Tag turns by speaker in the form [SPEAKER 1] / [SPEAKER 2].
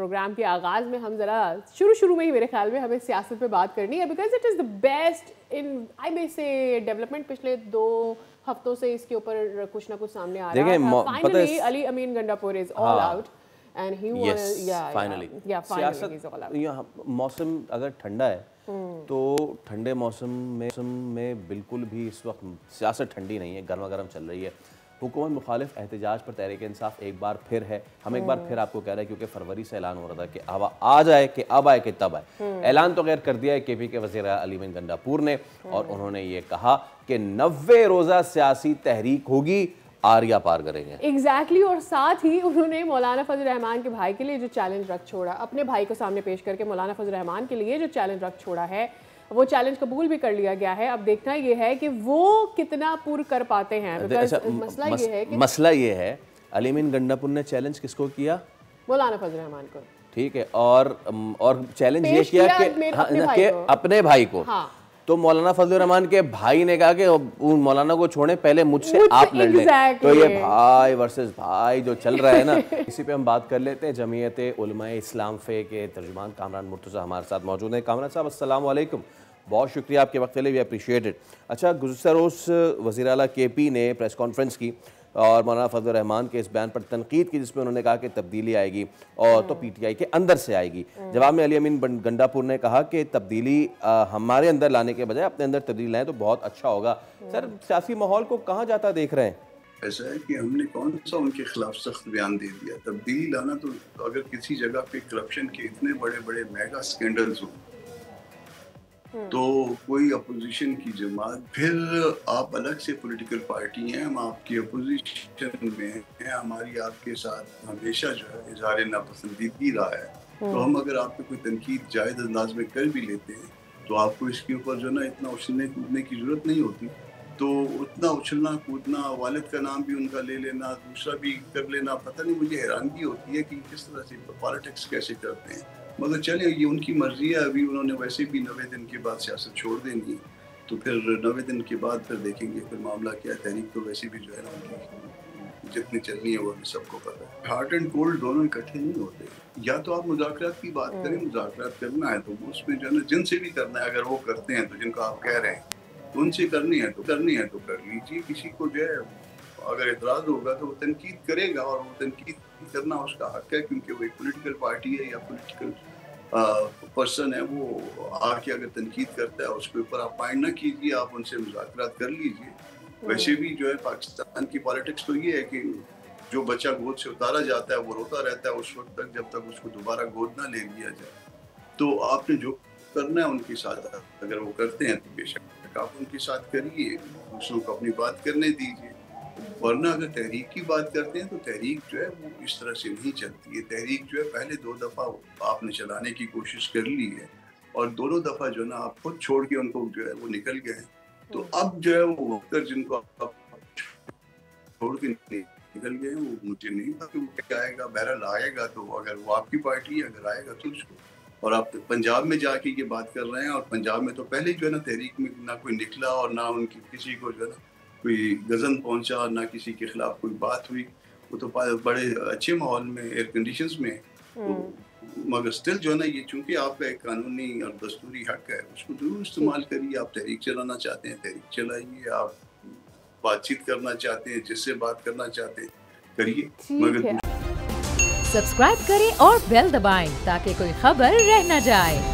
[SPEAKER 1] Programme کے آغاز میں ہم ذرا شروع میں ہی میرے خیال میں ہمیں سیاست پہ بات کرنی ہے because it is the best in AI مے سے ڈیولپمنٹ پچھلے 2 ہفتوں سے اس کے اوپر کچھ نہ کچھ سامنے آ رہا ہے. Finally Ali Amin Gandapur is all out and he
[SPEAKER 2] finally سیاست. موسم اگر ٹھنڈا ہے تو ٹھنڈے موسم میں بالکل بھی اس وقت سیاست ٹھنڈی نہیں ہے, گرما گرم چل رہی ہے. حکومت مخالف احتجاج پر تحریک انصاف ایک بار پھر ہے. ہم ایک بار پھر آپ کو کہہ رہے ہیں کیونکہ فروری سے اعلان ہو رہا تھا کہ آ جائے کہ اب آئے کہ تب آئے. اعلان تو غیر کر دیا ہے کے پی کے وزیر علی امین گنڈاپور نے, اور انہوں نے یہ کہا کہ 90 روزہ سیاسی تحریک ہوگی, آریا پار کریں گے.
[SPEAKER 1] ایگزیکٹلی. اور ساتھ ہی انہوں نے مولانا فضل الرحمان کے بھائی کے لیے جو چیلنج رکھ چھوڑا, اپنے بھائی کو سامنے پیش کر کے مولانا فضل الرحمان کے لیے جو چیلنج رکھ چھوڑا ہے وہ چیلنج قبول بھی کر لیا گیا ہے. اب دیکھنا یہ ہے کہ وہ کتنا پور کر پاتے ہیں.
[SPEAKER 2] مسئلہ یہ ہے علی امین گنڈاپور نے چیلنج کس کو کیا؟
[SPEAKER 1] مولانا فضل الرحمان کو.
[SPEAKER 2] ٹھیک ہے, اور چیلنج یہ کیا کہ اپنے بھائی کو. تو مولانا فضل الرحمان کے بھائی نے کہا کہ مولانا کو چھوڑیں, پہلے مجھ سے آپ لڑ لیں. تو یہ بھائی ورسز بھائی جو چل رہا ہے نا, اسی پہ ہم بات کر لیتے ہیں. جمعیت علماء اسلام فے کے ترجمان کامران مرتضیٰ ہمارے ساتھ موجود ہیں. کامران صاحب السلام علیکم, بہت شکریہ آپ کے وقت کے لیے, وی اپریشیٹ اٹ. اچھا, گزشتہ روز وزیر اعلیٰ کے پی نے پریس کانفرنس کی اور مولانا فضل الرحمان کے اس بیان پر تنقید کی جس میں انہوں نے کہا کہ تبدیلی آئے گی اور تو پی ٹی آئی کے اندر سے آئے گی. جواب میں علی امین گنڈاپور نے کہا کہ تبدیلی ہمارے اندر لانے کے بجائے اپنے اندر تبدیلی لائیں تو بہت اچھا ہوگا. سر, سیاسی ماحول کو کہاں جاتا دیکھ رہے ہیں؟
[SPEAKER 3] ایسا ہے کہ ہم نے کون سا ان کے خلاف سخت بیان دے دیا. تبدیلی لانا تو اگر کسی جگہ پہ کرپشن کے اتنے بڑے بڑے میگا سکینڈلز ہوں تو کوئی اپوزیشن کی جماعت, پھر آپ الگ سے پولیٹیکل پارٹی ہیں, ہم آپ کی اپوزیشن میں ہیں, ہماری آپ کے ساتھ ہمیشہ جو ہے اظہار ناپسندیدگی رہا ہے. تو ہم اگر آپ پہ کوئی تنقید جائز انداز میں کر بھی لیتے ہیں تو آپ کو اس کے اوپر جو ہے نا اتنا اچھلنے کودنے کی ضرورت نہیں ہوتی. تو اتنا اچھلنا کودنا, والد کا نام بھی ان کا لے لینا, دوسرا بھی کر لینا, پتہ نہیں مجھے حیرانگی ہوتی ہے کہ کس طرح سے پالیٹکس کیسے کرتے ہیں. مگر چلیں, یہ ان کی مرضی ہے. ابھی انہوں نے ویسے بھی 90 دن کے بعد سیاست چھوڑ دینی, تو پھر 90 دن کے بعد پھر دیکھیں گے پھر معاملہ کیا ہے. تحریک تو ویسے بھی جو ہے نا ان کی جتنی چلنی ہے وہ بھی سب کو پتہ ہے. ہارٹ اینڈ کولڈ دونوں اکٹھے نہیں ہوتے. یا تو آپ مذاکرات کی بات کریں, مذاکرات کرنا ہے تو اس میں جو ہے نا جن سے بھی کرنا ہے, اگر وہ کرتے ہیں تو جن کو آپ کہہ رہے ہیں ان سے کرنی ہے تو کر لیجیے. کسی کو جو ہے اگر اعتراض ہوگا تو وہ تنقید کرے گا, اور وہ تنقید کرنا اس کا حق ہے کیونکہ وہ ایک پولیٹیکل پارٹی ہے یا پولیٹیکل پرسن ہے. وہ آ کے اگر تنقید کرتا ہے اس کے اوپر آپ مائنڈ نہ کیجیے, آپ ان سے مذاکرات کر لیجیے. ویسے بھی جو ہے پاکستان کی پالیٹکس تو یہ ہے کہ جو بچہ گود سے اتارا جاتا ہے وہ روتا رہتا ہے اس وقت تک جب تک اس کو دوبارہ گود نہ لے لیا جائے. تو آپ نے جو کرنا ہے ان کے ساتھ, اگر وہ کرتے ہیں تو بے شک آپ ان کے ساتھ کریے, دوسروں کو اپنی بات کرنے دیجیے. ورنہ اگر تحریک کی بات کرتے ہیں تو تحریک جو ہے وہ اس طرح سے نہیں چلتی ہے. تحریک جو ہے پہلے 2 دفعہ آپ نے چلانے کی کوشش کر لی ہے, اور دونوں دفعہ جو ہے نا آپ خود چھوڑ کے ان کو جو ہے وہ نکل گئے ہیں. تو اب جو ہے وہ وقت جن کو آپ چھوڑ کے نکل گئے ہیں وہ مجھے نہیں پتا کہ وہ کیا آئے گا. بہرحال آئے گا تو اگر وہ آپ کی پارٹی ہے, اگر آئے گا تو اس کو. اور آپ پنجاب میں جا کے یہ بات کر رہے ہیں, اور پنجاب میں تو پہلے جو ہے نا تحریک میں نہ کوئی نکلا اور نہ ان کی کسی کو جو ہے نا کوئی غضن پہنچا, نہ کسی کے خلاف کوئی بات ہوئی. وہ تو بڑے اچھے ماحول میں, ایئر کنڈیشنز میں. مگر اسٹل جو ہے نا یہ چونکہ آپ کا ایک قانونی اور دستوری حق ہے, اس کو ضرور استعمال کریے. آپ تحریک چلانا چاہتے ہیں تحریک چلائیے, آپ بات چیت کرنا چاہتے ہیں جس سے بات کرنا چاہتے ہیں کریے. مگر
[SPEAKER 4] سبسکرائب کریں اور بیل دبائیں تاکہ کوئی خبر رہ نہ جائے.